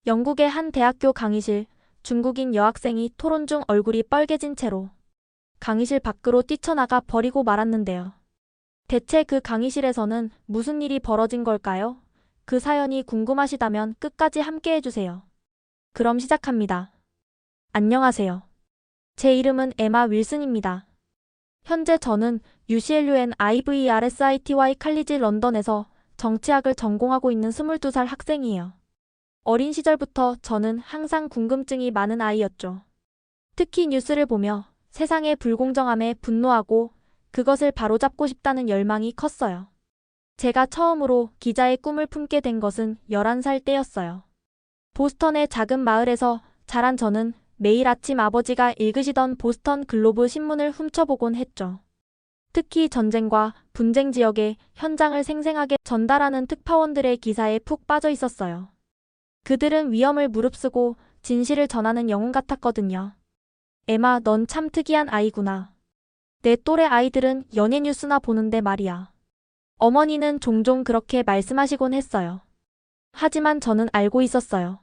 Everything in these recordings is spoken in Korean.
영국의 한 대학교 강의실, 중국인 여학생이 토론 중 얼굴이 빨개진 채로 강의실 밖으로 뛰쳐나가 버리고 말았는데요. 대체 그 강의실에서는 무슨 일이 벌어진 걸까요? 그 사연이 궁금하시다면 끝까지 함께 해주세요. 그럼 시작합니다. 안녕하세요. 제 이름은 에마 윌슨입니다. 현재 저는 UCLUN IVRSITY 칼리지 런던에서 정치학을 전공하고 있는 22살 학생이에요. 어린 시절부터 저는 항상 궁금증이 많은 아이였죠. 특히 뉴스를 보며 세상의 불공정함에 분노하고 그것을 바로잡고 싶다는 열망이 컸어요. 제가 처음으로 기자의 꿈을 품게 된 것은 11살 때였어요. 보스턴의 작은 마을에서 자란 저는 매일 아침 아버지가 읽으시던 보스턴 글로브 신문을 훔쳐보곤 했죠. 특히 전쟁과 분쟁 지역의 현장을 생생하게 전달하는 특파원들의 기사에 푹 빠져 있었어요. 그들은 위험을 무릅쓰고 진실을 전하는 영웅 같았거든요. 에마, 넌 참 특이한 아이구나. 내 또래 아이들은 연예 뉴스나 보는데 말이야. 어머니는 종종 그렇게 말씀하시곤 했어요. 하지만 저는 알고 있었어요.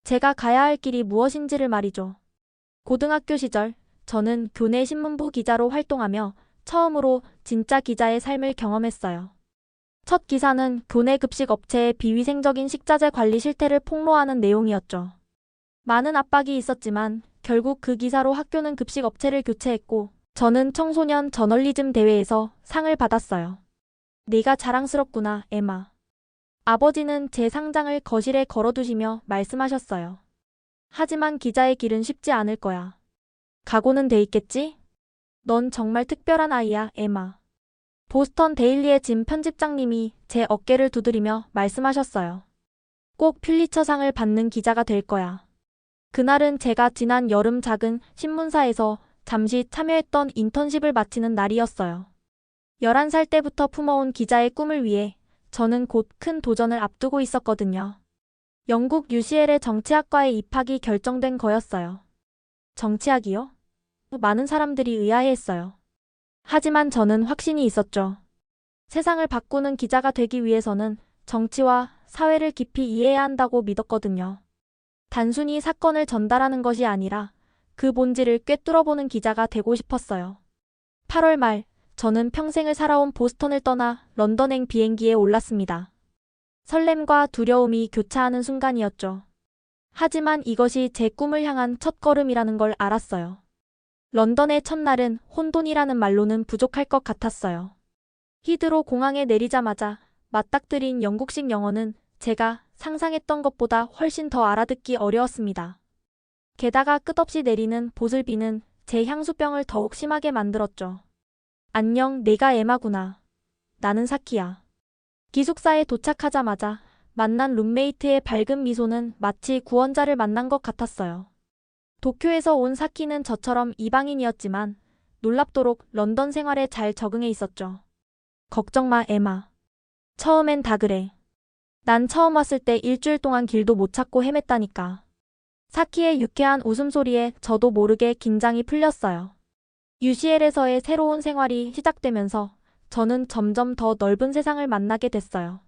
제가 가야 할 길이 무엇인지를 말이죠. 고등학교 시절, 저는 교내 신문부 기자로 활동하며 처음으로 진짜 기자의 삶을 경험했어요. 첫 기사는 교내 급식 업체의 비위생적인 식자재 관리 실태를 폭로하는 내용이었죠. 많은 압박이 있었지만 결국 그 기사로 학교는 급식 업체를 교체했고 저는 청소년 저널리즘 대회에서 상을 받았어요. 네가 자랑스럽구나, 에마. 아버지는 제 상장을 거실에 걸어두시며 말씀하셨어요. 하지만 기자의 길은 쉽지 않을 거야. 각오는 돼 있겠지? 넌 정말 특별한 아이야, 에마. 보스턴 데일리의 짐 편집장님이 제 어깨를 두드리며 말씀하셨어요. 꼭 퓰리처상을 받는 기자가 될 거야. 그날은 제가 지난 여름 작은 신문사에서 잠시 참여했던 인턴십을 마치는 날이었어요. 11살 때부터 품어온 기자의 꿈을 위해 저는 곧 큰 도전을 앞두고 있었거든요. 영국 UCL의 정치학과에 입학이 결정된 거였어요. 정치학이요? 많은 사람들이 의아해했어요. 하지만 저는 확신이 있었죠. 세상을 바꾸는 기자가 되기 위해서는 정치와 사회를 깊이 이해해야 한다고 믿었거든요. 단순히 사건을 전달하는 것이 아니라 그 본질을 꿰뚫어보는 기자가 되고 싶었어요. 8월 말, 저는 평생을 살아온 보스턴을 떠나 런던행 비행기에 올랐습니다. 설렘과 두려움이 교차하는 순간이었죠. 하지만 이것이 제 꿈을 향한 첫걸음이라는 걸 알았어요. 런던의 첫날은 혼돈이라는 말로는 부족할 것 같았어요. 히드로 공항에 내리자마자 맞닥뜨린 영국식 영어는 제가 상상했던 것보다 훨씬 더 알아듣기 어려웠습니다. 게다가 끝없이 내리는 보슬비는 제 향수병을 더욱 심하게 만들었죠. 안녕, 내가 에마구나. 나는 사키야. 기숙사에 도착하자마자 만난 룸메이트의 밝은 미소는 마치 구원자를 만난 것 같았어요. 도쿄에서 온 사키는 저처럼 이방인이었지만 놀랍도록 런던 생활에 잘 적응해 있었죠. 걱정 마, 에마. 처음엔 다 그래. 난 처음 왔을 때 일주일 동안 길도 못 찾고 헤맸다니까. 사키의 유쾌한 웃음소리에 저도 모르게 긴장이 풀렸어요. UCL에서의 새로운 생활이 시작되면서 저는 점점 더 넓은 세상을 만나게 됐어요.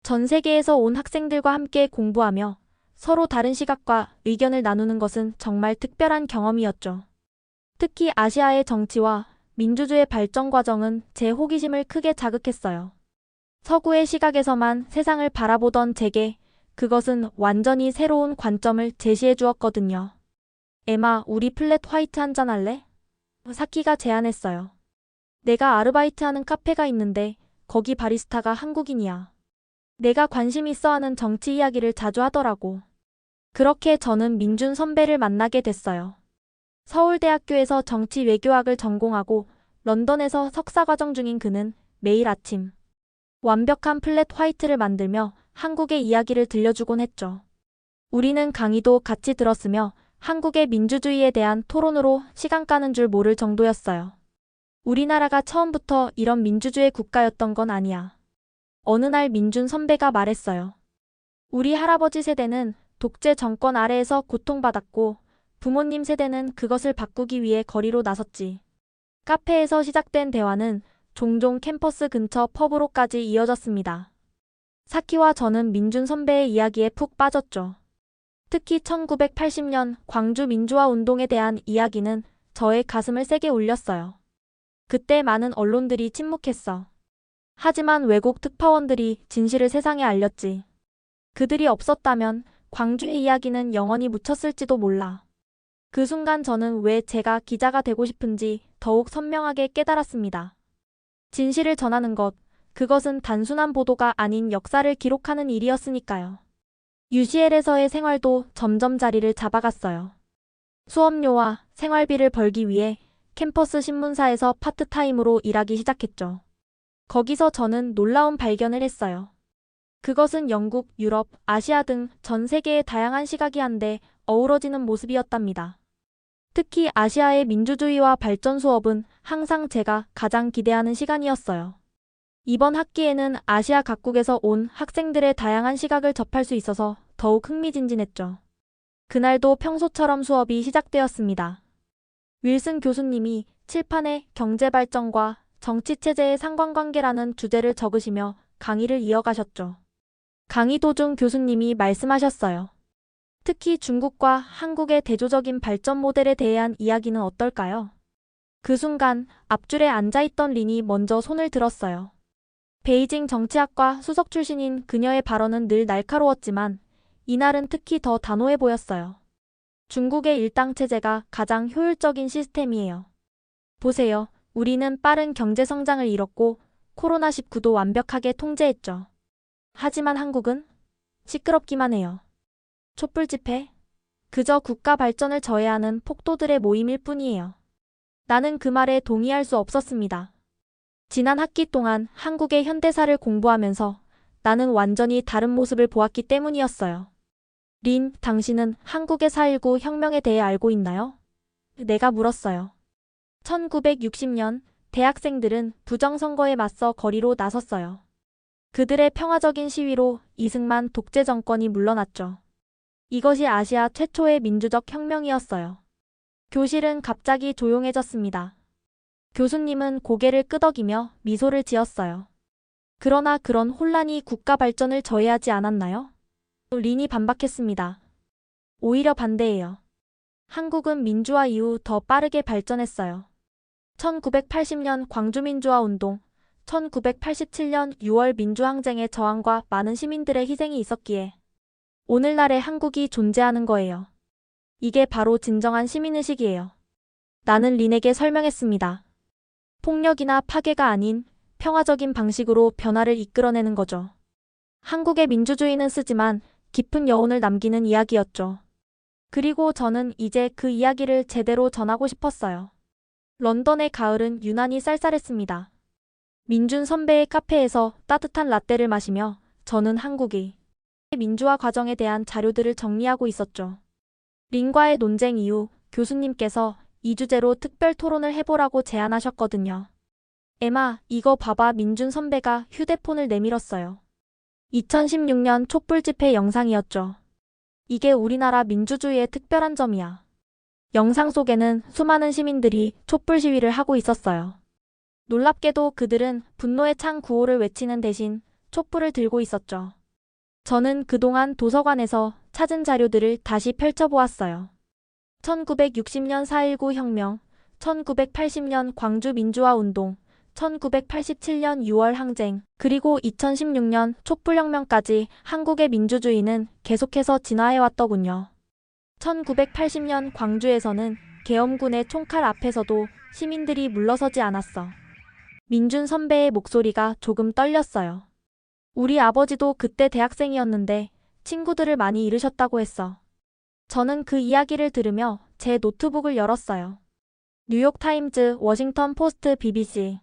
전 세계에서 온 학생들과 함께 공부하며 서로 다른 시각과 의견을 나누는 것은 정말 특별한 경험이었죠. 특히 아시아의 정치와 민주주의 발전 과정은 제 호기심을 크게 자극했어요. 서구의 시각에서만 세상을 바라보던 제게 그것은 완전히 새로운 관점을 제시해 주었거든요. 에마, 우리 플랫 화이트 한잔 할래? 사키가 제안했어요. 내가 아르바이트하는 카페가 있는데 거기 바리스타가 한국인이야. 내가 관심 있어 하는 정치 이야기를 자주 하더라고. 그렇게 저는 민준 선배를 만나게 됐어요. 서울대학교에서 정치 외교학을 전공하고 런던에서 석사과정 중인 그는 매일 아침 완벽한 플랫 화이트를 만들며 한국의 이야기를 들려주곤 했죠. 우리는 강의도 같이 들었으며 한국의 민주주의에 대한 토론으로 시간 가는 줄 모를 정도였어요. 우리나라가 처음부터 이런 민주주의 국가였던 건 아니야. 어느 날 민준 선배가 말했어요. 우리 할아버지 세대는 독재 정권 아래에서 고통받았고 부모님 세대는 그것을 바꾸기 위해 거리로 나섰지. 카페에서 시작된 대화는 종종 캠퍼스 근처 펍으로까지 이어졌습니다. 사키와 저는 민준 선배의 이야기에 푹 빠졌죠. 특히 1980년 광주 민주화 운동에 대한 이야기는 저의 가슴을 세게 울렸어요. 그때 많은 언론들이 침묵했어. 하지만 외국 특파원들이 진실을 세상에 알렸지. 그들이 없었다면 광주의 이야기는 영원히 묻혔을지도 몰라. 그 순간 저는 왜 제가 기자가 되고 싶은지 더욱 선명하게 깨달았습니다. 진실을 전하는 것, 그것은 단순한 보도가 아닌 역사를 기록하는 일이었으니까요. UCL에서의 생활도 점점 자리를 잡아갔어요. 수업료와 생활비를 벌기 위해 캠퍼스 신문사에서 파트타임으로 일하기 시작했죠. 거기서 저는 놀라운 발견을 했어요. 그것은 영국, 유럽, 아시아 등 전 세계의 다양한 시각이 한데 어우러지는 모습이었답니다. 특히 아시아의 민주주의와 발전 수업은 항상 제가 가장 기대하는 시간이었어요. 이번 학기에는 아시아 각국에서 온 학생들의 다양한 시각을 접할 수 있어서 더욱 흥미진진했죠. 그날도 평소처럼 수업이 시작되었습니다. 윌슨 교수님이 칠판에 경제발전과 정치체제의 상관관계라는 주제를 적으시며 강의를 이어가셨죠. 강의 도중 교수님이 말씀하셨어요. 특히 중국과 한국의 대조적인 발전 모델에 대한 이야기는 어떨까요? 그 순간 앞줄에 앉아있던 린이 먼저 손을 들었어요. 베이징 정치학과 수석 출신인 그녀의 발언은 늘 날카로웠지만 이날은 특히 더 단호해 보였어요. 중국의 일당체제가 가장 효율적인 시스템이에요. 보세요. 우리는 빠른 경제 성장을 이뤘고 코로나19도 완벽하게 통제했죠. 하지만 한국은 시끄럽기만 해요. 촛불 집회? 그저 국가 발전을 저해하는 폭도들의 모임일 뿐이에요. 나는 그 말에 동의할 수 없었습니다. 지난 학기 동안 한국의 현대사를 공부하면서 나는 완전히 다른 모습을 보았기 때문이었어요. 린, 당신은 한국의 4.19 혁명에 대해 알고 있나요? 내가 물었어요. 1960년 대학생들은 부정선거에 맞서 거리로 나섰어요. 그들의 평화적인 시위로 이승만 독재 정권이 물러났죠. 이것이 아시아 최초의 민주적 혁명이었어요. 교실은 갑자기 조용해졌습니다. 교수님은 고개를 끄덕이며 미소를 지었어요. 그러나 그런 혼란이 국가 발전을 저해하지 않았나요? 린이 반박했습니다. 오히려 반대예요. 한국은 민주화 이후 더 빠르게 발전했어요. 1980년 광주민주화 운동, 1987년 6월 민주항쟁의 저항과 많은 시민들의 희생이 있었기에 오늘날의 한국이 존재하는 거예요. 이게 바로 진정한 시민의식이에요. 나는 린에게 설명했습니다. 폭력이나 파괴가 아닌 평화적인 방식으로 변화를 이끌어내는 거죠. 한국의 민주주의는 쓰지만 깊은 여운을 남기는 이야기였죠. 그리고 저는 이제 그 이야기를 제대로 전하고 싶었어요. 런던의 가을은 유난히 쌀쌀했습니다. 민준 선배의 카페에서 따뜻한 라떼를 마시며 저는 한국의 민주화 과정에 대한 자료들을 정리하고 있었죠. 린과의 논쟁 이후 교수님께서 이 주제로 특별 토론을 해보라고 제안하셨거든요. 에마, 이거 봐봐. 민준 선배가 휴대폰을 내밀었어요. 2016년 촛불 집회 영상이었죠. 이게 우리나라 민주주의의 특별한 점이야. 영상 속에는 수많은 시민들이 촛불 시위를 하고 있었어요. 놀랍게도 그들은 분노의 창 구호를 외치는 대신 촛불을 들고 있었죠. 저는 그동안 도서관에서 찾은 자료들을 다시 펼쳐보았어요. 1960년 4.19 혁명, 1980년 광주 민주화 운동, 1987년 6월 항쟁, 그리고 2016년 촛불혁명까지 한국의 민주주의는 계속해서 진화해왔더군요. 1980년 광주에서는 계엄군의 총칼 앞에서도 시민들이 물러서지 않았어. 민준 선배의 목소리가 조금 떨렸어요. 우리 아버지도 그때 대학생이었는데 친구들을 많이 잃으셨다고 했어. 저는 그 이야기를 들으며 제 노트북을 열었어요. 뉴욕타임즈, 워싱턴 포스트, BBC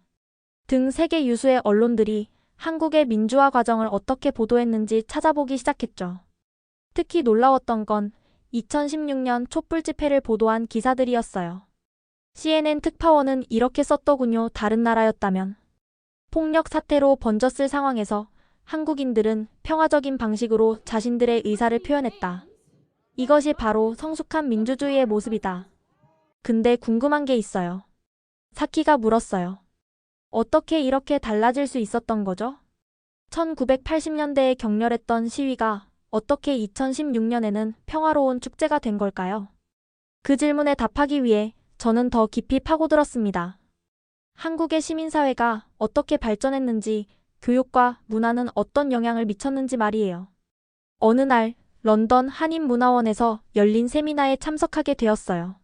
등 세계 유수의 언론들이 한국의 민주화 과정을 어떻게 보도했는지 찾아보기 시작했죠. 특히 놀라웠던 건 2016년 촛불 집회를 보도한 기사들이었어요. CNN 특파원은 이렇게 썼더군요. 다른 나라였다면 폭력 사태로 번졌을 상황에서 한국인들은 평화적인 방식으로 자신들의 의사를 표현했다. 이것이 바로 성숙한 민주주의의 모습이다. 근데 궁금한 게 있어요. 사키가 물었어요. 어떻게 이렇게 달라질 수 있었던 거죠? 1980년대에 격렬했던 시위가 어떻게 2016년에는 평화로운 축제가 된 걸까요? 그 질문에 답하기 위해 저는 더 깊이 파고들었습니다. 한국의 시민사회가 어떻게 발전했는지, 교육과 문화는 어떤 영향을 미쳤는지 말이에요. 어느 날 런던 한인문화원에서 열린 세미나에 참석하게 되었어요.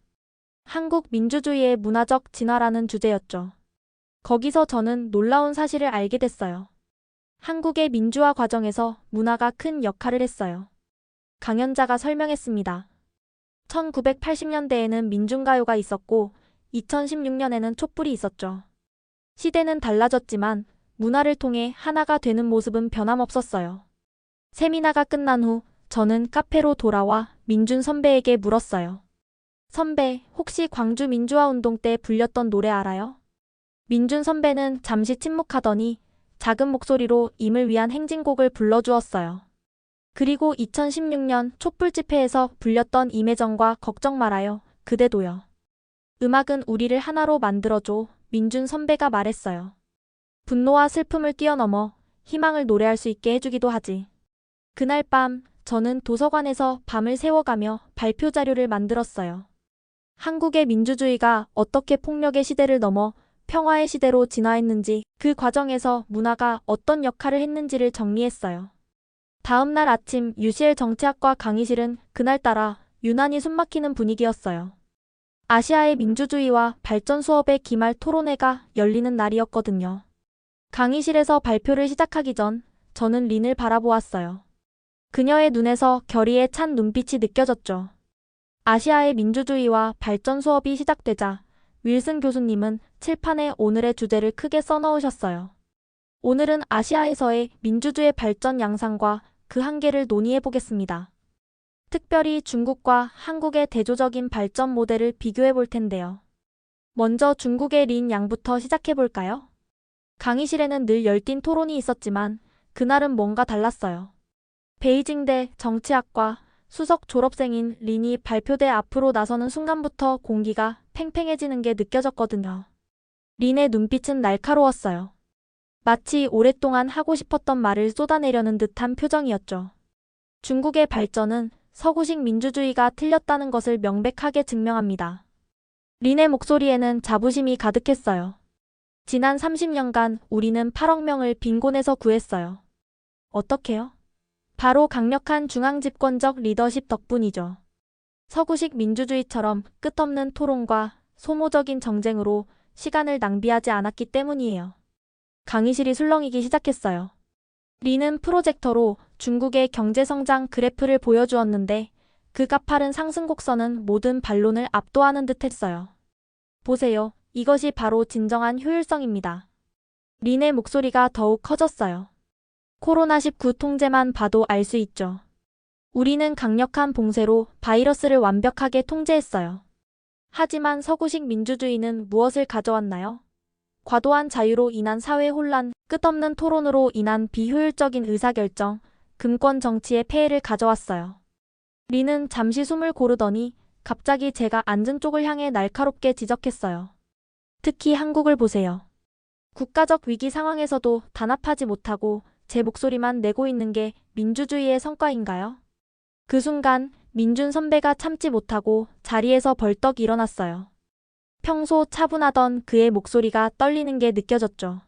한국 민주주의의 문화적 진화라는 주제였죠. 거기서 저는 놀라운 사실을 알게 됐어요. 한국의 민주화 과정에서 문화가 큰 역할을 했어요. 강연자가 설명했습니다. 1980년대에는 민중가요가 있었고 2016년에는 촛불이 있었죠. 시대는 달라졌지만 문화를 통해 하나가 되는 모습은 변함없었어요. 세미나가 끝난 후 저는 카페로 돌아와 민준 선배에게 물었어요. 선배, 혹시 광주 민주화 운동 때 불렸던 노래 알아요? 민준 선배는 잠시 침묵하더니 작은 목소리로 임을 위한 행진곡을 불러주었어요. 그리고 2016년 촛불 집회에서 불렸던 임혜정과 걱정 말아요, 그대도요. 음악은 우리를 하나로 만들어줘, 민준 선배가 말했어요. 분노와 슬픔을 뛰어넘어 희망을 노래할 수 있게 해주기도 하지. 그날 밤 저는 도서관에서 밤을 새워가며 발표 자료를 만들었어요. 한국의 민주주의가 어떻게 폭력의 시대를 넘어 평화의 시대로 진화했는지, 그 과정에서 문화가 어떤 역할을 했는지를 정리했어요. 다음 날 아침 UCL 정치학과 강의실은 그날따라 유난히 숨막히는 분위기였어요. 아시아의 민주주의와 발전 수업의 기말 토론회가 열리는 날이었거든요. 강의실에서 발표를 시작하기 전 저는 린을 바라보았어요. 그녀의 눈에서 결의에 찬 눈빛이 느껴졌죠. 아시아의 민주주의와 발전 수업이 시작되자 윌슨 교수님은 칠판에 오늘의 주제를 크게 써넣으셨어요. 오늘은 아시아에서의 민주주의 발전 양상과 그 한계를 논의해 보겠습니다. 특별히 중국과 한국의 대조적인 발전 모델을 비교해 볼 텐데요. 먼저 중국의 린 양부터 시작해 볼까요? 강의실에는 늘 열띤 토론이 있었지만 그날은 뭔가 달랐어요. 베이징대 정치학과 수석 졸업생인 린이 발표대 앞으로 나서는 순간부터 공기가 팽팽해지는 게 느껴졌거든요. 린의 눈빛은 날카로웠어요. 마치 오랫동안 하고 싶었던 말을 쏟아내려는 듯한 표정이었죠. 중국의 발전은 서구식 민주주의가 틀렸다는 것을 명백하게 증명합니다. 린의 목소리에는 자부심이 가득했어요. 지난 30년간 우리는 8억 명을 빈곤에서 구했어요. 어떻게요? 바로 강력한 중앙집권적 리더십 덕분이죠. 서구식 민주주의처럼 끝없는 토론과 소모적인 정쟁으로 시간을 낭비하지 않았기 때문이에요. 강의실이 술렁이기 시작했어요. 리는 프로젝터로 중국의 경제성장 그래프를 보여주었는데 그 가파른 상승 곡선은 모든 반론을 압도하는 듯했어요. 보세요. 이것이 바로 진정한 효율성입니다. 린의 목소리가 더욱 커졌어요. 코로나19 통제만 봐도 알 수 있죠. 우리는 강력한 봉쇄로 바이러스를 완벽하게 통제했어요. 하지만 서구식 민주주의는 무엇을 가져왔나요? 과도한 자유로 인한 사회 혼란, 끝없는 토론으로 인한 비효율적인 의사결정, 금권 정치의 폐해를 가져왔어요. 리는 잠시 숨을 고르더니 갑자기 제가 앉은 쪽을 향해 날카롭게 지적했어요. 특히 한국을 보세요. 국가적 위기 상황에서도 단합하지 못하고 제 목소리만 내고 있는 게 민주주의의 성과인가요? 그 순간 민준 선배가 참지 못하고 자리에서 벌떡 일어났어요. 평소 차분하던 그의 목소리가 떨리는 게 느껴졌죠.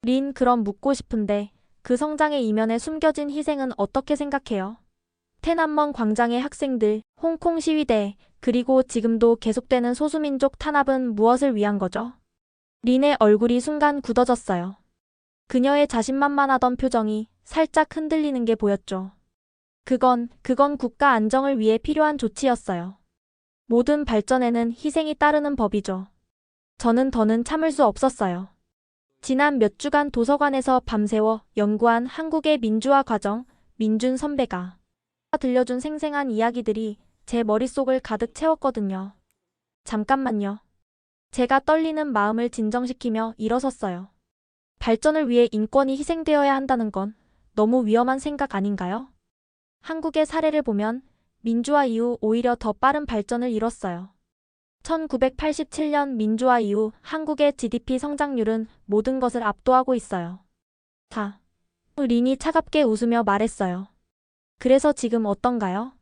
린, 그럼 묻고 싶은데 그 성장의 이면에 숨겨진 희생은 어떻게 생각해요?天安門 광장의 학생들, 홍콩 시위대, 그리고 지금도 계속되는 소수민족 탄압은 무엇을 위한 거죠? 린의 얼굴이 순간 굳어졌어요. 그녀의 자신만만하던 표정이 살짝 흔들리는 게 보였죠. 그건 국가 안정을 위해 필요한 조치였어요. 모든 발전에는 희생이 따르는 법이죠. 저는 더는 참을 수 없었어요. 지난 몇 주간 도서관에서 밤새워 연구한 한국의 민주화 과정, 민준 선배가 들려준 생생한 이야기들이 제 머릿속을 가득 채웠거든요. 잠깐만요. 제가 떨리는 마음을 진정시키며 일어섰어요. 발전을 위해 인권이 희생되어야 한다는 건 너무 위험한 생각 아닌가요? 한국의 사례를 보면 민주화 이후 오히려 더 빠른 발전을 이뤘어요. 1987년 민주화 이후 한국의 GDP 성장률은 모든 것을 압도하고 있어요. 린이 차갑게 웃으며 말했어요. 그래서 지금 어떤가요?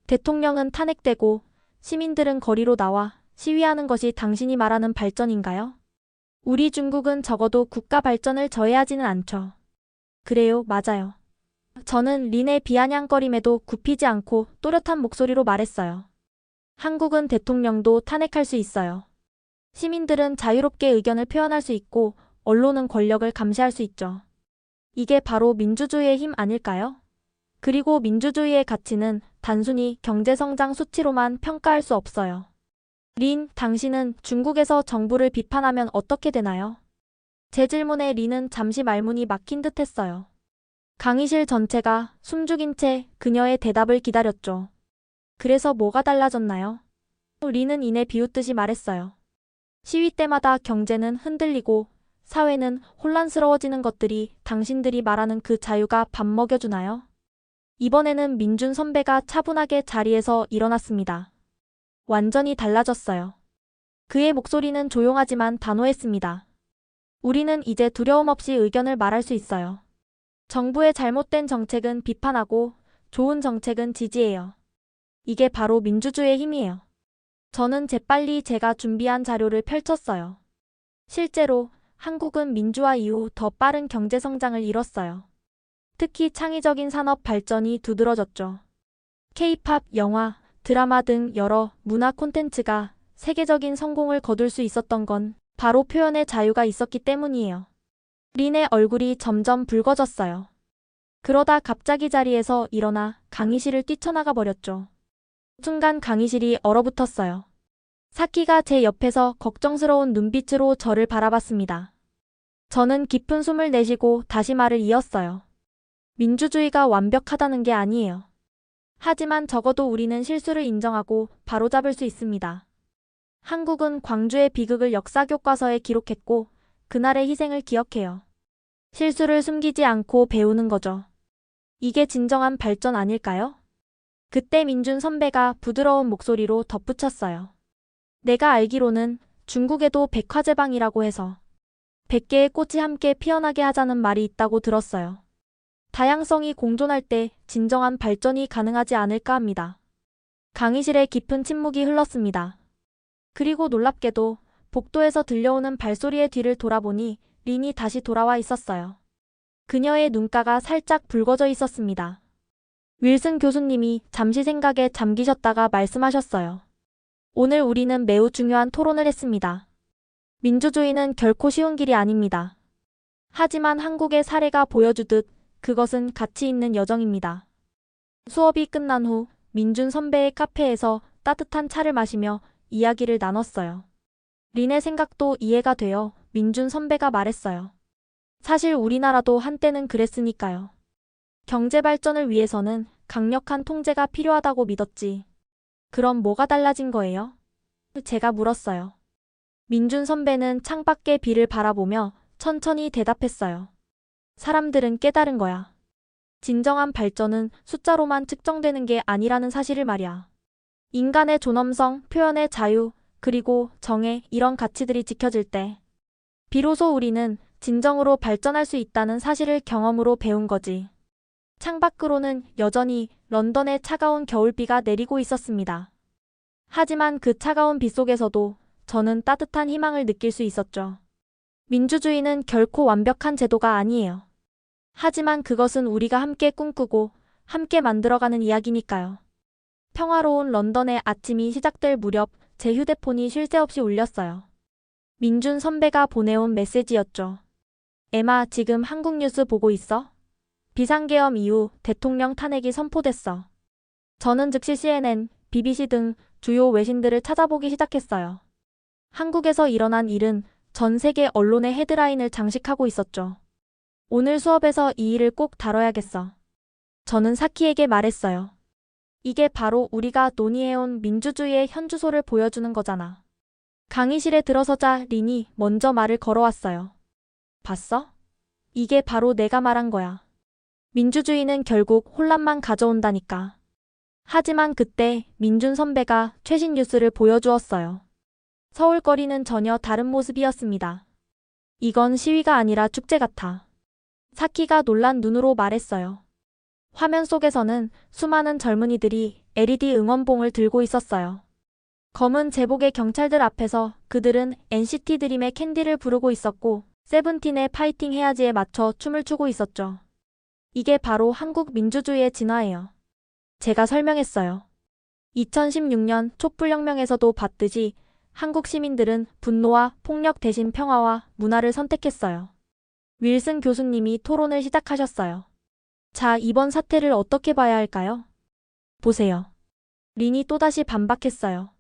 대통령은 탄핵되고 시민들은 거리로 나와 시위하는 것이 당신이 말하는 발전인가요? 우리 중국은 적어도 국가 발전을 저해하지는 않죠. 그래요, 맞아요. 저는 린의 비아냥거림에도 굽히지 않고 또렷한 목소리로 말했어요. 한국은 대통령도 탄핵할 수 있어요. 시민들은 자유롭게 의견을 표현할 수 있고 언론은 권력을 감시할 수 있죠. 이게 바로 민주주의의 힘 아닐까요? 그리고 민주주의의 가치는 단순히 경제성장 수치로만 평가할 수 없어요. 린, 당신은 중국에서 정부를 비판하면 어떻게 되나요? 제 질문에 린은 잠시 말문이 막힌 듯 했어요. 강의실 전체가 숨죽인 채 그녀의 대답을 기다렸죠. 그래서 뭐가 달라졌나요? 린은 이내 비웃듯이 말했어요. 시위 때마다 경제는 흔들리고 사회는 혼란스러워지는 것들이 당신들이 말하는 그 자유가 밥 먹여주나요? 이번에는 민준 선배가 차분하게 자리에서 일어났습니다. 완전히 달라졌어요. 그의 목소리는 조용하지만 단호했습니다. 우리는 이제 두려움 없이 의견을 말할 수 있어요. 정부의 잘못된 정책은 비판하고 좋은 정책은 지지해요. 이게 바로 민주주의의 힘이에요. 저는 재빨리 제가 준비한 자료를 펼쳤어요. 실제로 한국은 민주화 이후 더 빠른 경제 성장을 이뤘어요. 특히 창의적인 산업 발전이 두드러졌죠. K-팝, 영화, 드라마 등 여러 문화 콘텐츠가 세계적인 성공을 거둘 수 있었던 건 바로 표현의 자유가 있었기 때문이에요. 린의 얼굴이 점점 붉어졌어요. 그러다 갑자기 자리에서 일어나 강의실을 뛰쳐나가 버렸죠. 순간 강의실이 얼어붙었어요. 사키가 제 옆에서 걱정스러운 눈빛으로 저를 바라봤습니다. 저는 깊은 숨을 내쉬고 다시 말을 이었어요. 민주주의가 완벽하다는 게 아니에요. 하지만 적어도 우리는 실수를 인정하고 바로잡을 수 있습니다. 한국은 광주의 비극을 역사 교과서에 기록했고 그날의 희생을 기억해요. 실수를 숨기지 않고 배우는 거죠. 이게 진정한 발전 아닐까요? 그때 민준 선배가 부드러운 목소리로 덧붙였어요. 내가 알기로는 중국에도 백화제방이라고 해서 100개의 꽃이 함께 피어나게 하자는 말이 있다고 들었어요. 다양성이 공존할 때 진정한 발전이 가능하지 않을까 합니다. 강의실에 깊은 침묵이 흘렀습니다. 그리고 놀랍게도 복도에서 들려오는 발소리의 뒤를 돌아보니 린이 다시 돌아와 있었어요. 그녀의 눈가가 살짝 붉어져 있었습니다. 윌슨 교수님이 잠시 생각에 잠기셨다가 말씀하셨어요. 오늘 우리는 매우 중요한 토론을 했습니다. 민주주의는 결코 쉬운 길이 아닙니다. 하지만 한국의 사례가 보여주듯 그것은 가치 있는 여정입니다. 수업이 끝난 후 민준 선배의 카페에서 따뜻한 차를 마시며 이야기를 나눴어요. 린의 생각도 이해가 되어 민준 선배가 말했어요. 사실 우리나라도 한때는 그랬으니까요. 경제 발전을 위해서는 강력한 통제가 필요하다고 믿었지. 그럼 뭐가 달라진 거예요? 제가 물었어요. 민준 선배는 창밖의 비를 바라보며 천천히 대답했어요. 사람들은 깨달은 거야. 진정한 발전은 숫자로만 측정되는 게 아니라는 사실을 말이야. 인간의 존엄성, 표현의 자유, 그리고 정의 이런 가치들이 지켜질 때 비로소 우리는 진정으로 발전할 수 있다는 사실을 경험으로 배운 거지. 창밖으로는 여전히 런던의 차가운 겨울비가 내리고 있었습니다. 하지만 그 차가운 비 속에서도 저는 따뜻한 희망을 느낄 수 있었죠. 민주주의는 결코 완벽한 제도가 아니에요. 하지만 그것은 우리가 함께 꿈꾸고 함께 만들어가는 이야기니까요. 평화로운 런던의 아침이 시작될 무렵 제 휴대폰이 쉴 새 없이 울렸어요. 민준 선배가 보내온 메시지였죠. 에마, 지금 한국 뉴스 보고 있어? 비상계엄 이후 대통령 탄핵이 선포됐어. 저는 즉시 CNN, BBC 등 주요 외신들을 찾아보기 시작했어요. 한국에서 일어난 일은 전 세계 언론의 헤드라인을 장식하고 있었죠. 오늘 수업에서 이 일을 꼭 다뤄야겠어. 저는 사키에게 말했어요. 이게 바로 우리가 논의해온 민주주의의 현주소를 보여주는 거잖아. 강의실에 들어서자 린이 먼저 말을 걸어왔어요. 봤어? 이게 바로 내가 말한 거야. 민주주의는 결국 혼란만 가져온다니까. 하지만 그때 민준 선배가 최신 뉴스를 보여주었어요. 서울 거리는 전혀 다른 모습이었습니다. 이건 시위가 아니라 축제 같아. 사키가 놀란 눈으로 말했어요. 화면 속에서는 수많은 젊은이들이 LED 응원봉을 들고 있었어요. 검은 제복의 경찰들 앞에서 그들은 NCT 드림의 캔디를 부르고 있었고 세븐틴의 파이팅 해야지에 맞춰 춤을 추고 있었죠. 이게 바로 한국 민주주의의 진화예요. 제가 설명했어요. 2016년 촛불혁명에서도 봤듯이 한국 시민들은 분노와 폭력 대신 평화와 문화를 선택했어요. 윌슨 교수님이 토론을 시작하셨어요. 자, 이번 사태를 어떻게 봐야 할까요? 보세요. 린이 또다시 반박했어요.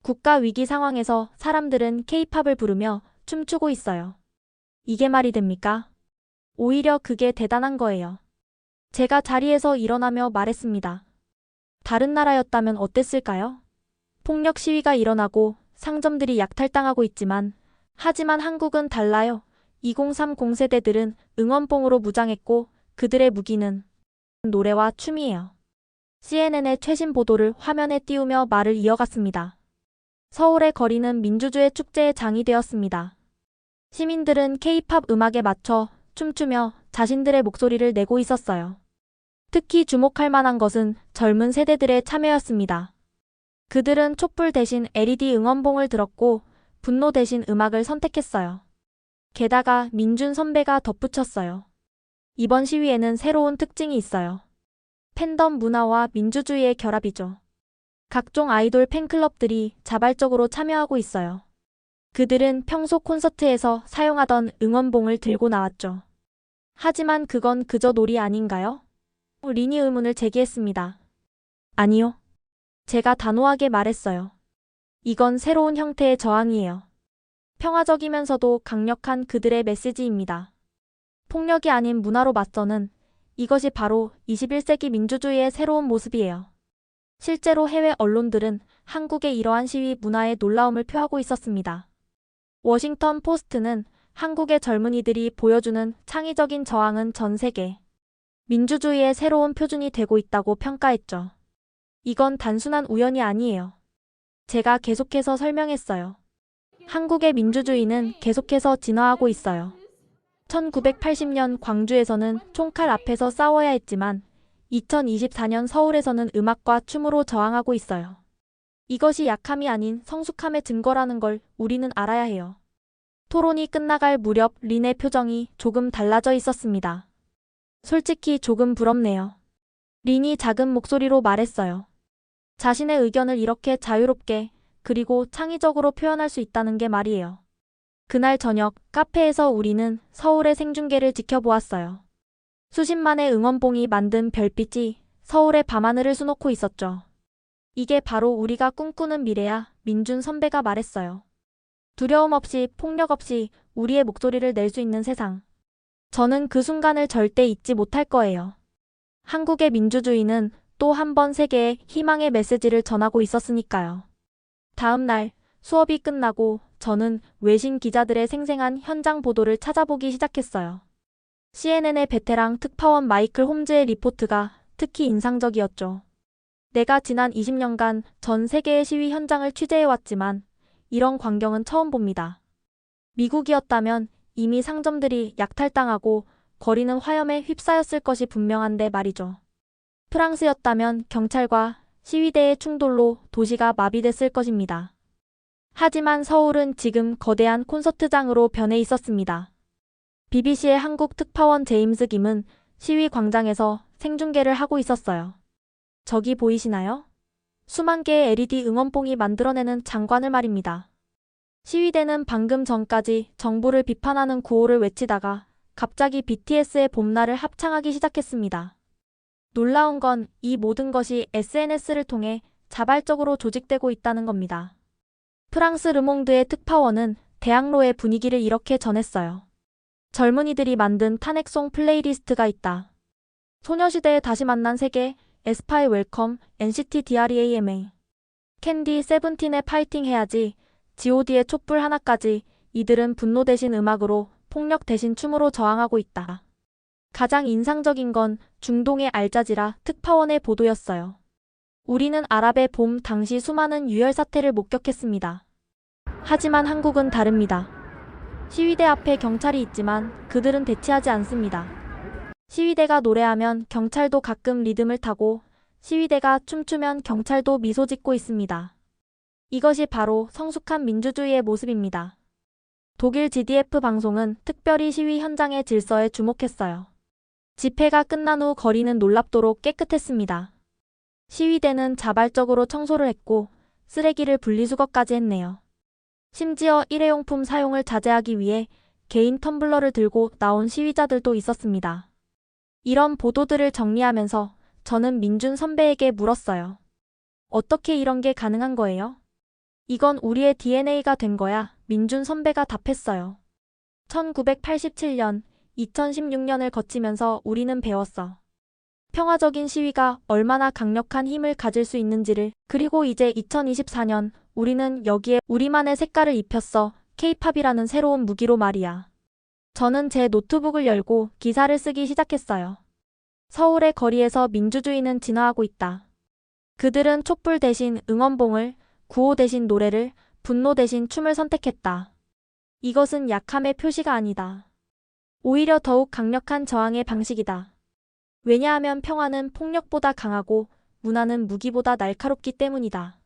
국가 위기 상황에서 사람들은 K-팝을 부르며 춤추고 있어요. 이게 말이 됩니까? 오히려 그게 대단한 거예요. 제가 자리에서 일어나며 말했습니다. 다른 나라였다면 어땠을까요? 폭력 시위가 일어나고 상점들이 약탈당하고 있지만 하지만 한국은 달라요. 2030 세대들은 응원봉으로 무장했고 그들의 무기는 노래와 춤이에요. CNN의 최신 보도를 화면에 띄우며 말을 이어갔습니다. 서울의 거리는 민주주의 축제의 장이 되었습니다. 시민들은 K-팝 음악에 맞춰 춤추며 자신들의 목소리를 내고 있었어요. 특히 주목할 만한 것은 젊은 세대들의 참여였습니다. 그들은 촛불 대신 LED 응원봉을 들었고 분노 대신 음악을 선택했어요. 게다가 민준 선배가 덧붙였어요. 이번 시위에는 새로운 특징이 있어요. 팬덤 문화와 민주주의의 결합이죠. 각종 아이돌 팬클럽들이 자발적으로 참여하고 있어요. 그들은 평소 콘서트에서 사용하던 응원봉을 들고 나왔죠. 하지만 그건 그저 놀이 아닌가요? 린이 의문을 제기했습니다. 아니요. 제가 단호하게 말했어요. 이건 새로운 형태의 저항이에요. 평화적이면서도 강력한 그들의 메시지입니다. 폭력이 아닌 문화로 맞서는 이것이 바로 21세기 민주주의의 새로운 모습이에요. 실제로 해외 언론들은 한국의 이러한 시위 문화에 놀라움을 표하고 있었습니다. 워싱턴 포스트는 한국의 젊은이들이 보여주는 창의적인 저항은 전 세계 민주주의의 새로운 표준이 되고 있다고 평가했죠. 이건 단순한 우연이 아니에요. 제가 계속해서 설명했어요. 한국의 민주주의는 계속해서 진화하고 있어요. 1980년 광주에서는 총칼 앞에서 싸워야 했지만 2024년 서울에서는 음악과 춤으로 저항하고 있어요. 이것이 약함이 아닌 성숙함의 증거라는 걸 우리는 알아야 해요. 토론이 끝나갈 무렵 린의 표정이 조금 달라져 있었습니다. 솔직히 조금 부럽네요. 린이 작은 목소리로 말했어요. 자신의 의견을 이렇게 자유롭게 그리고 창의적으로 표현할 수 있다는 게 말이에요. 그날 저녁 카페에서 우리는 서울의 생중계를 지켜보았어요. 수십만의 응원봉이 만든 별빛이 서울의 밤하늘을 수놓고 있었죠. 이게 바로 우리가 꿈꾸는 미래야, 민준 선배가 말했어요. 두려움 없이 폭력 없이 우리의 목소리를 낼 수 있는 세상. 저는 그 순간을 절대 잊지 못할 거예요. 한국의 민주주의는 또 한 번 세계에 희망의 메시지를 전하고 있었으니까요. 다음 날 수업이 끝나고 저는 외신 기자들의 생생한 현장 보도를 찾아보기 시작했어요. CNN의 베테랑 특파원 마이클 홈즈의 리포트가 특히 인상적이었죠. 내가 지난 20년간 전 세계의 시위 현장을 취재해왔지만 이런 광경은 처음 봅니다. 미국이었다면 이미 상점들이 약탈당하고 거리는 화염에 휩싸였을 것이 분명한데 말이죠. 프랑스였다면 경찰과 시위대의 충돌로 도시가 마비됐을 것입니다. 하지만 서울은 지금 거대한 콘서트장으로 변해 있었습니다. BBC의 한국 특파원 제임스 김은 시위 광장에서 생중계를 하고 있었어요. 저기 보이시나요? 수만 개의 LED 응원봉이 만들어내는 장관을 말입니다. 시위대는 방금 전까지 정부를 비판하는 구호를 외치다가 갑자기 BTS의 봄날을 합창하기 시작했습니다. 놀라운 건 이 모든 것이 SNS를 통해 자발적으로 조직되고 있다는 겁니다. 프랑스 르몽드의 특파원은 대학로의 분위기를 이렇게 전했어요. 젊은이들이 만든 탄핵송 플레이리스트가 있다. 소녀시대에 다시 만난 세계, 에스파의 웰컴, NCT DREAMA, 캔디, 세븐틴의 파이팅 해야지, god의 촛불 하나까지 이들은 분노 대신 음악으로 폭력 대신 춤으로 저항하고 있다. 가장 인상적인 건 중동의 알자지라 특파원의 보도였어요. 우리는 아랍의 봄 당시 수많은 유혈 사태를 목격했습니다. 하지만 한국은 다릅니다. 시위대 앞에 경찰이 있지만 그들은 대치하지 않습니다. 시위대가 노래하면 경찰도 가끔 리듬을 타고 시위대가 춤추면 경찰도 미소 짓고 있습니다. 이것이 바로 성숙한 민주주의의 모습입니다. 독일 GDF 방송은 특별히 시위 현장의 질서에 주목했어요. 집회가 끝난 후 거리는 놀랍도록 깨끗했습니다. 시위대는 자발적으로 청소를 했고 쓰레기를 분리수거까지 했네요. 심지어 일회용품 사용을 자제하기 위해 개인 텀블러를 들고 나온 시위자들도 있었습니다. 이런 보도들을 정리하면서 저는 민준 선배에게 물었어요. 어떻게 이런 게 가능한 거예요? 이건 우리의 DNA가 된 거야. 민준 선배가 답했어요. 1987년, 2016년을 거치면서 우리는 배웠어. 평화적인 시위가 얼마나 강력한 힘을 가질 수 있는지를. 그리고 이제 2024년 우리는 여기에 우리만의 색깔을 입혔어. K-팝이라는 새로운 무기로 말이야. 저는 제 노트북을 열고 기사를 쓰기 시작했어요. 서울의 거리에서 민주주의는 진화하고 있다. 그들은 촛불 대신 응원봉을, 구호 대신 노래를, 분노 대신 춤을 선택했다. 이것은 약함의 표시가 아니다. 오히려 더욱 강력한 저항의 방식이다. 왜냐하면 평화는 폭력보다 강하고 문화는 무기보다 날카롭기 때문이다.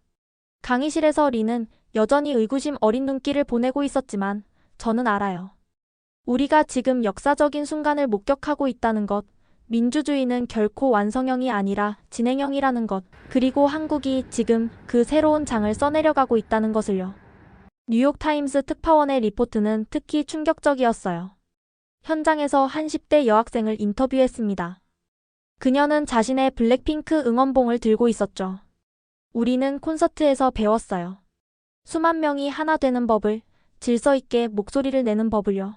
강의실에서 리는 여전히 의구심 어린 눈길을 보내고 있었지만 저는 알아요. 우리가 지금 역사적인 순간을 목격하고 있다는 것, 민주주의는 결코 완성형이 아니라 진행형이라는 것, 그리고 한국이 지금 그 새로운 장을 써내려가고 있다는 것을요. 뉴욕타임스 특파원의 리포트는 특히 충격적이었어요. 현장에서 한 10대 여학생을 인터뷰했습니다. 그녀는 자신의 블랙핑크 응원봉을 들고 있었죠. 우리는 콘서트에서 배웠어요. 수만 명이 하나 되는 법을, 질서 있게 목소리를 내는 법을요.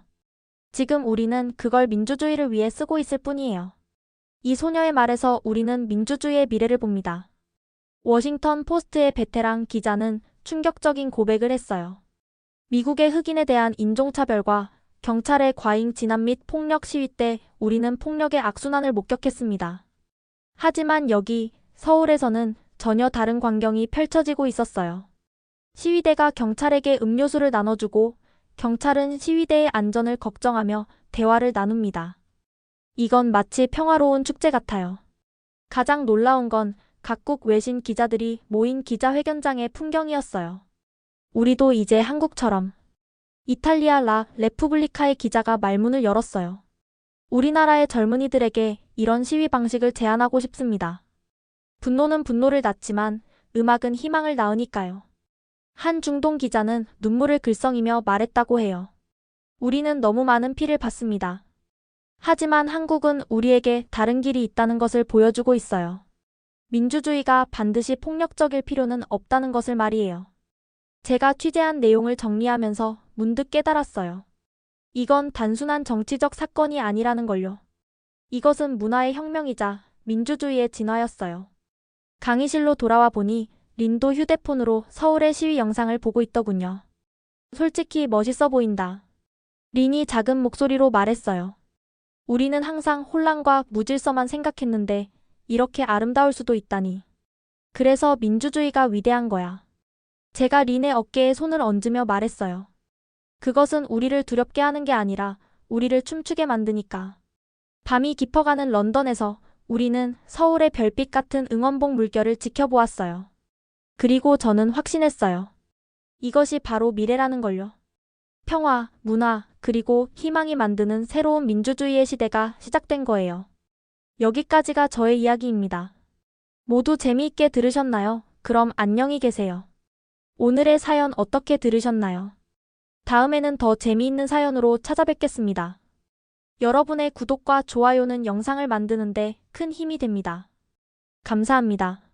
지금 우리는 그걸 민주주의를 위해 쓰고 있을 뿐이에요. 이 소녀의 말에서 우리는 민주주의의 미래를 봅니다. 워싱턴 포스트의 베테랑 기자는 충격적인 고백을 했어요. 미국의 흑인에 대한 인종차별과 경찰의 과잉 진압 및 폭력 시위 때 우리는 폭력의 악순환을 목격했습니다. 하지만 여기 서울에서는 전혀 다른 광경이 펼쳐지고 있었어요. 시위대가 경찰에게 음료수를 나눠주고 경찰은 시위대의 안전을 걱정하며 대화를 나눕니다. 이건 마치 평화로운 축제 같아요. 가장 놀라운 건 각국 외신 기자들이 모인 기자회견장의 풍경이었어요. 우리도 이제 한국처럼. 이탈리아 라 레푸블리카의 기자가 말문을 열었어요. 우리나라의 젊은이들에게 이런 시위 방식을 제안하고 싶습니다. 분노는 분노를 낳지만 음악은 희망을 낳으니까요. 한 중동 기자는 눈물을 글썽이며 말했다고 해요. 우리는 너무 많은 피를 봤습니다. 하지만 한국은 우리에게 다른 길이 있다는 것을 보여주고 있어요. 민주주의가 반드시 폭력적일 필요는 없다는 것을 말이에요. 제가 취재한 내용을 정리하면서 문득 깨달았어요. 이건 단순한 정치적 사건이 아니라는 걸요. 이것은 문화의 혁명이자 민주주의의 진화였어요. 강의실로 돌아와 보니 린도 휴대폰으로 서울의 시위 영상을 보고 있더군요. 솔직히 멋있어 보인다. 린이 작은 목소리로 말했어요. 우리는 항상 혼란과 무질서만 생각했는데 이렇게 아름다울 수도 있다니. 그래서 민주주의가 위대한 거야. 제가 린의 어깨에 손을 얹으며 말했어요. 그것은 우리를 두렵게 하는 게 아니라 우리를 춤추게 만드니까. 밤이 깊어가는 런던에서 우리는 서울의 별빛 같은 응원봉 물결을 지켜보았어요. 그리고 저는 확신했어요. 이것이 바로 미래라는 걸요. 평화, 문화, 그리고 희망이 만드는 새로운 민주주의의 시대가 시작된 거예요. 여기까지가 저의 이야기입니다. 모두 재미있게 들으셨나요? 그럼 안녕히 계세요. 오늘의 사연 어떻게 들으셨나요? 다음에는 더 재미있는 사연으로 찾아뵙겠습니다. 여러분의 구독과 좋아요는 영상을 만드는데 큰 힘이 됩니다. 감사합니다.